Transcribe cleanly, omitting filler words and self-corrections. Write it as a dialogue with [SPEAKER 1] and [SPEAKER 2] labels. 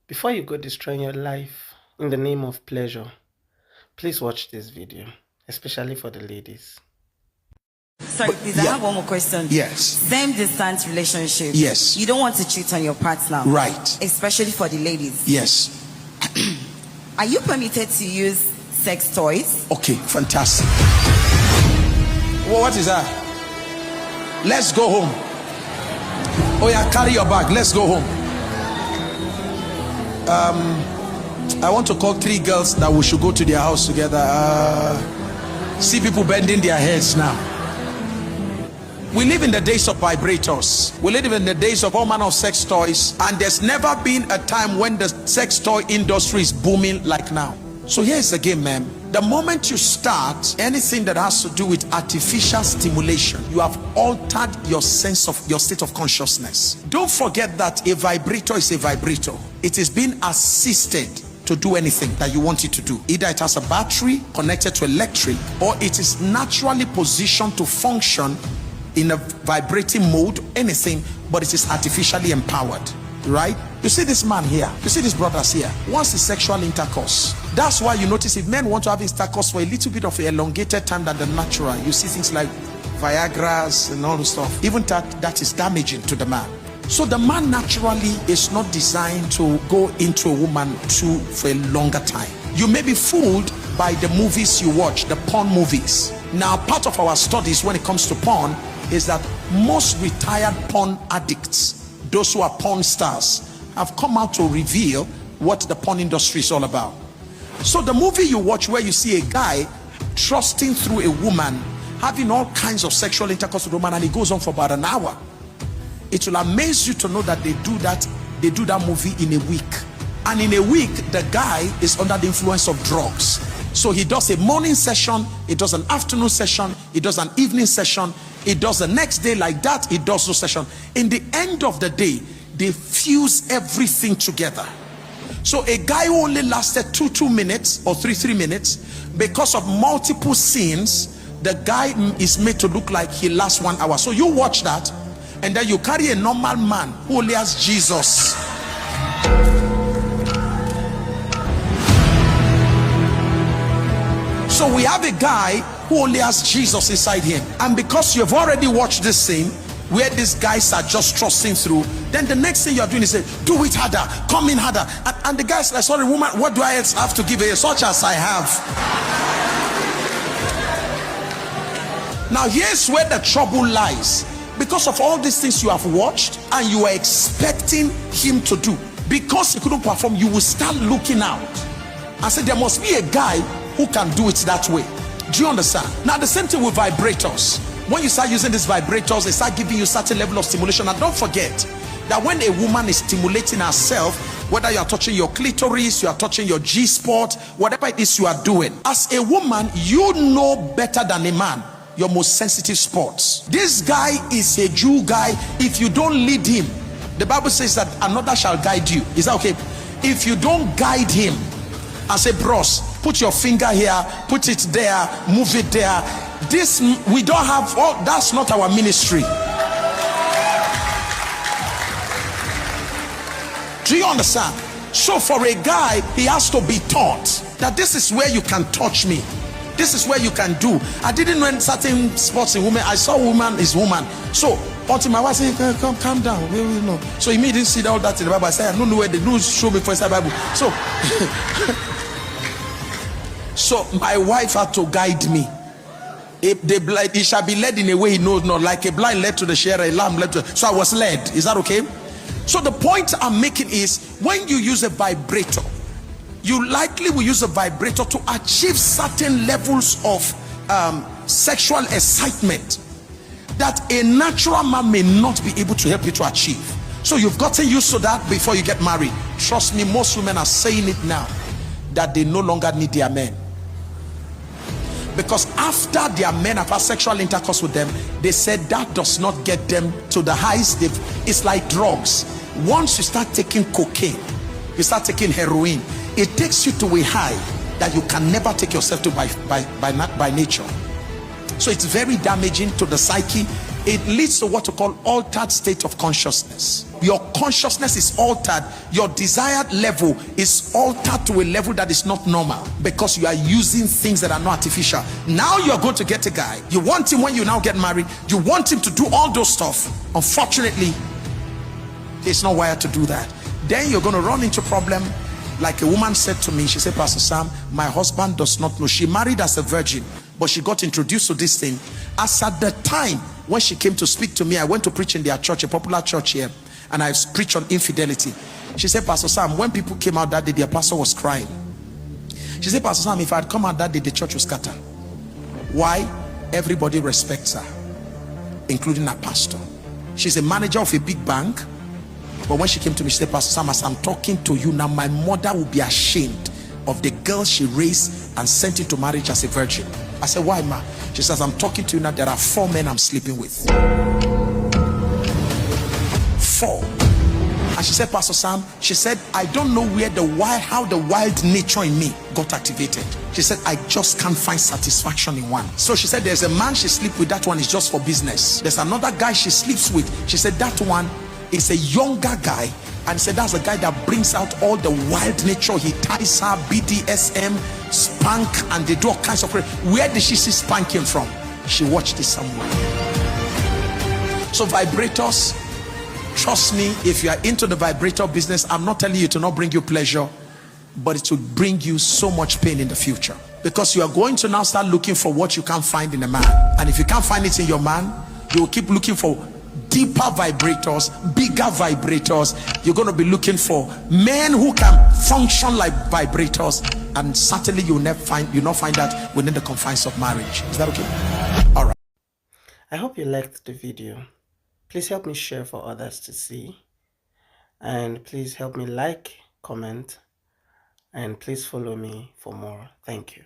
[SPEAKER 1] Before you go destroying your life in the name of pleasure, please watch this video, especially for the ladies.
[SPEAKER 2] Sorry, please, I have one more question.
[SPEAKER 3] Yes.
[SPEAKER 2] Same distance relationship.
[SPEAKER 3] Yes.
[SPEAKER 2] You don't want to cheat on your partner.
[SPEAKER 3] Right.
[SPEAKER 2] Especially for the ladies.
[SPEAKER 3] Yes.
[SPEAKER 2] Are you permitted to use sex toys?
[SPEAKER 3] Okay, fantastic. Well, what is that? Let's go home. Oh yeah, carry your bag. Let's go home. I want to call 3 girls that we should go to their house together. See people bending their heads now. We live in the days of vibrators. We live in the days of all manner of sex toys, and there's never been a time when the sex toy industry is booming like now. So here's the game, man. The moment you start anything that has to do with artificial stimulation, you have altered your sense of your state of consciousness. Don't forget that a vibrator is a vibrator. It is being assisted to do anything that you want it to do. Either it has a battery connected to electric, or it is naturally positioned to function in a vibrating mode, anything, but it is artificially empowered, right? You see this man here, you see these brothers here, wants the sexual intercourse. That's why you notice if men want to have intercourse for a little bit of an elongated time than the natural, you see things like Viagra's and all the stuff. Even that is damaging to the man. So the man naturally is not designed to go into a woman for a longer time. You may be fooled by the movies you watch, the porn movies. Now, part of our studies when it comes to porn is that most retired porn addicts, those who are porn stars, have come out to reveal what the porn industry is all about. So the movie you watch where you see a guy trusting through a woman, having all kinds of sexual intercourse with a woman, and it goes on for about an hour, it will amaze you to know that they do that movie in a week. And in a week, the guy is under the influence of drugs. So he does a morning session, he does an afternoon session, he does an evening session, he does the next day like that, he does no session. In the end of the day, they fuse everything together. So a guy who only lasted 2 minutes or 3 minutes, because of multiple scenes, the guy is made to look like he lasts 1 hour. So you watch that, and then you carry a normal man who only has Jesus. So we have a guy who only has Jesus inside him, and because you have already watched this scene where these guys are just trusting through, then the next thing you're doing is say, do it harder, come in harder, and the guy's like, sorry woman, what do I else have to give you? Such as I have. Now here's where the trouble lies. Because of all these things you have watched and you are expecting him to do, because he couldn't perform, you will start looking out and say there must be a guy who can do it that way. Do you understand? Now the same thing with vibrators. When you start using these vibrators, they start giving you certain level of stimulation. And don't forget that when a woman is stimulating herself, whether you are touching your clitoris, you are touching your G-spot, whatever it is you are doing, as a woman, you know better than a man your most sensitive spots. This guy is a Jew guy. If you don't lead him, the Bible says that another shall guide you. Is that okay? If you don't guide him and say, bros, put your finger here, put it there, move it there, this we don't have. Oh, that's not our ministry. Do you understand? So for a guy, he has to be taught that this is where you can touch me, this is where you can do. I didn't know in certain spots in women. I saw woman is woman. So until my wife said, come calm down, no. So he didn't see all that in the Bible. I said, I don't know where the news show me for the Bible. So so my wife had to guide me. If the blind, he shall be led in a way he knows not, like a blind led to the shearer, a lamb led to. So I was led. Is that okay? So the point I'm making is, when you use a vibrator, you likely will use a vibrator to achieve certain levels of sexual excitement that a natural man may not be able to help you to achieve. So you've gotten used to that before you get married. Trust me, most women are saying it now, that they no longer need their men. Because after their men have had sexual intercourse with them, they said that does not get them to the heights. It's like drugs. Once you start taking cocaine, you start taking heroin, it takes you to a high that you can never take yourself to by nature. So it's very damaging to the psyche. It leads to what you call altered state of consciousness. Your consciousness is altered. Your desired level is altered to a level that is not normal because you are using things that are not artificial. Now you're going to get a guy. You want him when you now get married. You want him to do all those stuff. Unfortunately, he's not wired to do that. Then you're going to run into problem. Like a woman said to me, she said, Pastor Sam, my husband does not know. She married as a virgin, but she got introduced to this thing. As at the time when she came to speak to me, I went to preach in their church, a popular church here, and I preached on infidelity. She said, Pastor Sam, when people came out that day, their pastor was crying. She said, Pastor Sam, if I had come out that day, the church would scatter. Why? Everybody respects her, including her pastor. She's a manager of a big bank. But when she came to me, she said, Pastor Sam, as I'm talking to you now, my mother will be ashamed of the girl she raised and sent into marriage as a virgin. I said, why, ma? She says, I'm talking to you now, there are 4 men I'm sleeping with. 4. And she said, Pastor Sam, she said, I don't know how the wild nature in me got activated. She said, I just can't find satisfaction in one. So she said, there's a man she sleeps with, that one is just for business. There's another guy she sleeps with. She said, that one is a younger guy, and said that's a guy that brings out all the wild nature. He ties her, BDSM, spank, and they do all kinds of. Where did she see spanking from? She watched it somewhere. So vibrators, trust me, if you are into the vibrator business, I'm not telling you to not bring you pleasure, but it will bring you so much pain in the future, because you are going to now start looking for what you can't find in a man. And if you can't find it in your man, you will keep looking for deeper vibrators, bigger vibrators. You're going to be looking for men who can function like vibrators, and certainly you'll not find that within the confines of marriage. Is that okay? All right.
[SPEAKER 1] I hope you liked the video. Please help me share for others to see, and please help me like, comment, and please follow me for more. Thank you.